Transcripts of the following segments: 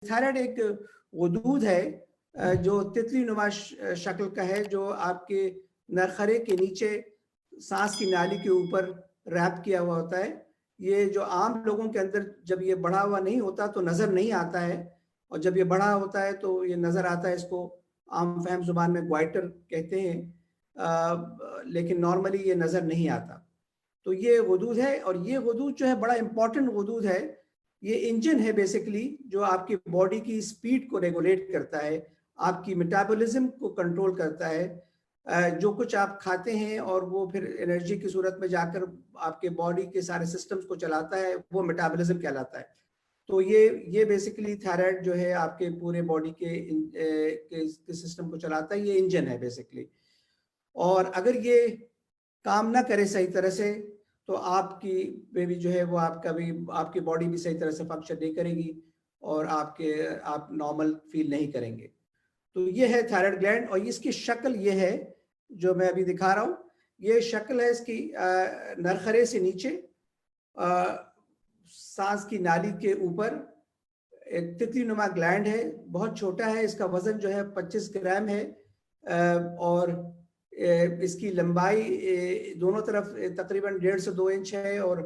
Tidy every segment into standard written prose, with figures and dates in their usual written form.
Thyroid एक वजूद है जो तितली नुमा शक्ल का है, जो आपके नरखरे के नीचे सांस की नाली के ऊपर रैप किया हुआ होता है। ये जो आम लोगों के अंदर जब ये बढ़ा हुआ नहीं होता तो नज़र नहीं आता है, और जब ये बढ़ा होता है तो ये नज़र आता है। इसको आम फहम जुबान में ग्वाइटर कहते हैं, लेकिन नॉर्मली ये नज़र नहीं आता। तो ये वजूद है, और ये वजूद जो है बड़ा इंपॉर्टेंट वजूद है। ये इंजन है बेसिकली, जो आपकी बॉडी की स्पीड को रेगुलेट करता है, आपकी मेटाबॉलिज्म को कंट्रोल करता है। जो कुछ आप खाते हैं और वो फिर एनर्जी की सूरत में जाकर आपके बॉडी के सारे सिस्टम्स को चलाता है, वो मेटाबॉलिज्म कहलाता है। तो ये बेसिकली थायराइड जो है आपके पूरे बॉडी के सिस्टम को चलाता है। ये इंजन है बेसिकली। और अगर ये काम ना करे सही तरह से तो आपकी बेबी जो है वो आपकी बॉडी भी सही तरह से फंक्शन नहीं करेगी, और आप नॉर्मल फील नहीं करेंगे। तो ये है थायराइड ग्लैंड, और इसकी शक्ल ये है जो मैं अभी दिखा रहा हूँ। ये शक्ल है इसकी, नरखरे से नीचे सांस की नाली के ऊपर एक तितली नुमा ग्लैंड है। बहुत छोटा है, इसका वजन जो है 25 ग्राम है, और इसकी लंबाई दोनों तरफ तकरीबन 1.5 से 2 इंच है, और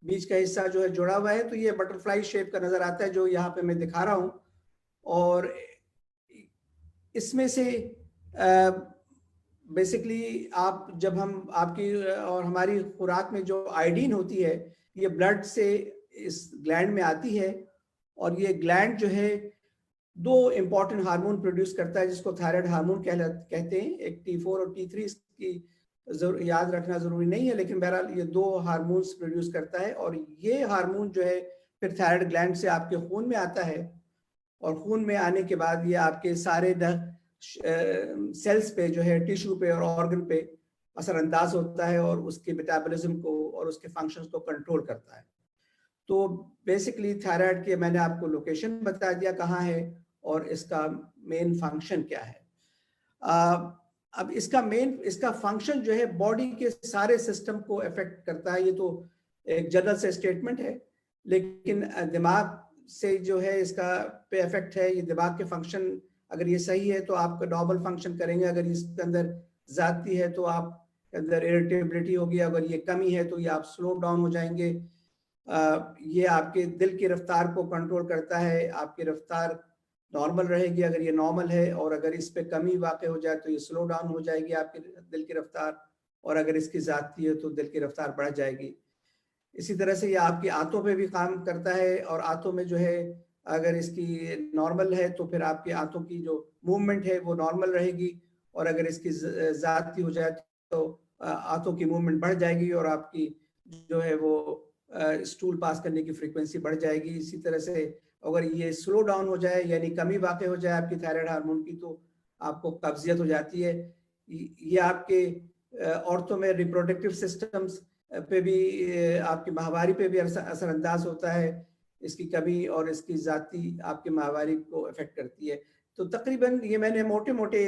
बीच का हिस्सा जो है जुड़ा हुआ है। तो ये बटरफ्लाई शेप का नजर आता है जो यहाँ पे मैं दिखा रहा हूँ। और इसमें से बेसिकली जब हम आपकी और हमारी खुराक में जो आयोडीन होती है, ये ब्लड से इस ग्लैंड में आती है, और ये ग्लैंड जो है 2 इंपॉर्टेंट हार्मोन प्रोड्यूस करता है जिसको थायराइड हार्मोन कहते हैं। एक T4 और T3, इसकी याद रखना जरूरी नहीं है, लेकिन बहरहाल ये 2 हार्मोन्स प्रोड्यूस करता है। और ये हार्मोन जो है फिर थायराइड ग्लैंड से आपके खून में आता है, और खून में आने के बाद ये आपके सारे सेल्स पे जो है, टिश्यू पे और ऑर्गन पे असरअंदाज होता है, और उसके मेटाबॉलिज्म को और उसके फंक्शंस को कंट्रोल करता है। तो बेसिकली थायराइड के मैंने आपको लोकेशन बता दिया कहाँ है, और इसका मेन फंक्शन क्या है। अब इसका फंक्शन जो है बॉडी के सारे सिस्टम को अफेक्ट करता है। ये तो एक जनरल से स्टेटमेंट है, लेकिन दिमाग से जो है इसका पे इफेक्ट है। ये दिमाग के फंक्शन अगर ये सही है तो आपका नॉर्मल फंक्शन करेंगे, अगर इसके अंदर ज्यादती है तो आपके अंदर इरिटेबिलिटी होगी, अगर ये कमी है तो ये आप स्लो डाउन हो जाएंगे। ये आपके दिल की रफ्तार को कंट्रोल करता है, आपकी रफ्तार नॉर्मल रहेगी अगर ये नॉर्मल है, और अगर इस पे कमी वाक़ हो जाए तो ये स्लो डाउन हो जाएगी आपकी दिल की रफ्तार, और अगर इसकी ज़्यादती है तो दिल की रफ्तार बढ़ जाएगी। इसी तरह से ये आपकी आंतों पे भी काम करता है, और आंतों में जो है अगर इसकी नॉर्मल है तो फिर आपकी आंतों की जो मूवमेंट है वो नॉर्मल रहेगी, और अगर इसकी ज़्यादती हो जाए तो आंतों की मूवमेंट बढ़ जाएगी, और आपकी जो है वो स्टूल पास करने की फ्रीक्वेंसी बढ़ जाएगी। इसी तरह से अगर ये स्लो डाउन हो जाए, यानी कमी वाक़ हो जाए आपकी थायराइड हार्मोन की, तो आपको कब्जियत हो जाती है। ये आपके औरतों में रिप्रोडक्टिव सिस्टम्स पे भी, आपकी माहवारी पे भी असरअंदाज होता है इसकी कमी, और इसकी ज़ाती आपके माहवारी को अफेक्ट करती है। तो तकरीबन ये मैंने मोटे मोटे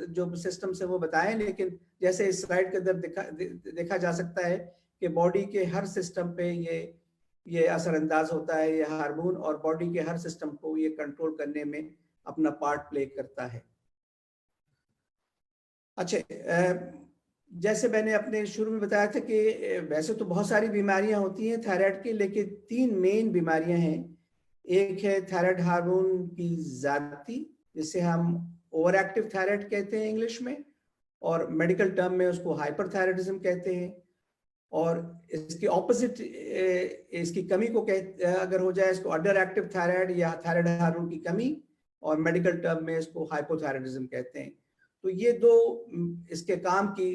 जो सिस्टम्स है वो बताएं, लेकिन जैसे इस स्लाइड के अंदर देखा जा सकता है कि बॉडी के हर सिस्टम पे ये असरअंदाज होता है ये हार्मोन, और बॉडी के हर सिस्टम को ये कंट्रोल करने में अपना पार्ट प्ले करता है। अच्छा, जैसे मैंने अपने शुरू में बताया था कि वैसे तो बहुत सारी बीमारियां होती हैं थायराइड की, लेकिन 3 मेन बीमारियां हैं। एक है थायराइड हार्मोन की ज़्यादती, जिसे हम ओवर एक्टिव थायराइड कहते हैं इंग्लिश में, और मेडिकल टर्म में उसको हाइपरथायराइडिज्म कहते हैं। और इसकी ऑपोजिट, इसकी कमी को अगर हो जाए इसको अंडर एक्टिव थायराइड या थायराइड हार्मोन की कमी, और मेडिकल टर्म में इसको हाइपोथायराइडिज्म कहते हैं। तो ये 2 इसके काम की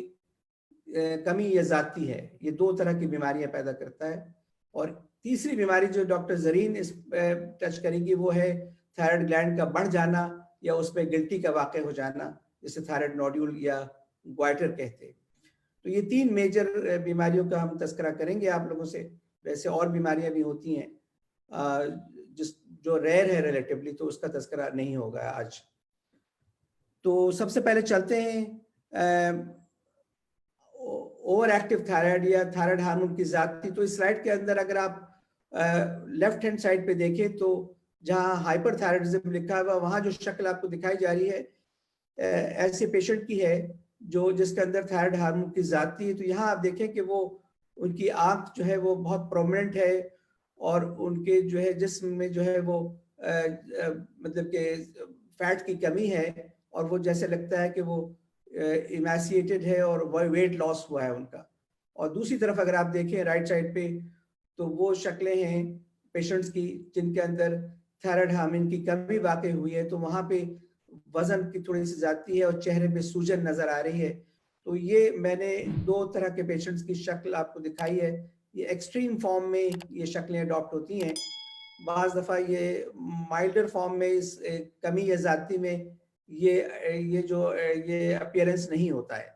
कमी या ज़ाती है, ये 2 तरह की बीमारियां पैदा करता है। और तीसरी बीमारी जो डॉक्टर जरीन इस टच करेंगी वो है थायराइड ग्लैंड का बढ़ जाना, या उस पर गिल्टी का वाक़ हो जाना, जिसे थायराइड नोड्यूल या ग्वाइटर कहते हैं। तो ये 3 मेजर बीमारियों का हम तस्करा करेंगे आप लोगों से। वैसे और बीमारियां भी होती हैं जो रेयर है रिलेटिवली, तो उसका तस्करा नहीं होगा आज। तो सबसे पहले चलते हैं ओवर एक्टिव थायराइड या थायराइड हार्मोन की ज़्यादती। तो इस स्लाइड के अंदर अगर आप लेफ्ट हैंड साइड पे देखें तो जहाँ हाइपरथायराइडिज्म लिखा हुआ वहाँ जो शक्ल आपको दिखाई जा रही है ऐसे पेशेंट की है जो जिसके अंदर थायराइड हार्मोन की ज़्यादती है। तो यहाँ आप देखें कि वो उनकी आंख जो है वो बहुत प्रोमिनेंट है और उनके जो है जिस्म में जो है वो मतलब कि फैट की कमी है और वो जैसे लगता है कि वो इमैसिएटेड है और वेट लॉस हुआ है उनका। और दूसरी तरफ अगर आप देखें राइट साइड पे तो वो शक्लें हैं पेशेंट्स की जिनके अंदर थायराइड हार्मोन की कमी वाकई हुई है। तो वहाँ पे वजन की थोड़ी सी ज्यादती है और चेहरे पे सूजन नजर आ रही है। तो ये मैंने 2 तरह के पेशेंट्स की शक्ल आपको दिखाई है। ये एक्सट्रीम फॉर्म में ये शक्लें अडॉप्ट होती हैं। बाज़ दफ़ा ये माइल्डर फॉर्म में इस कमी या ज़्यादती में ये जो ये अपीयरेंस नहीं होता है।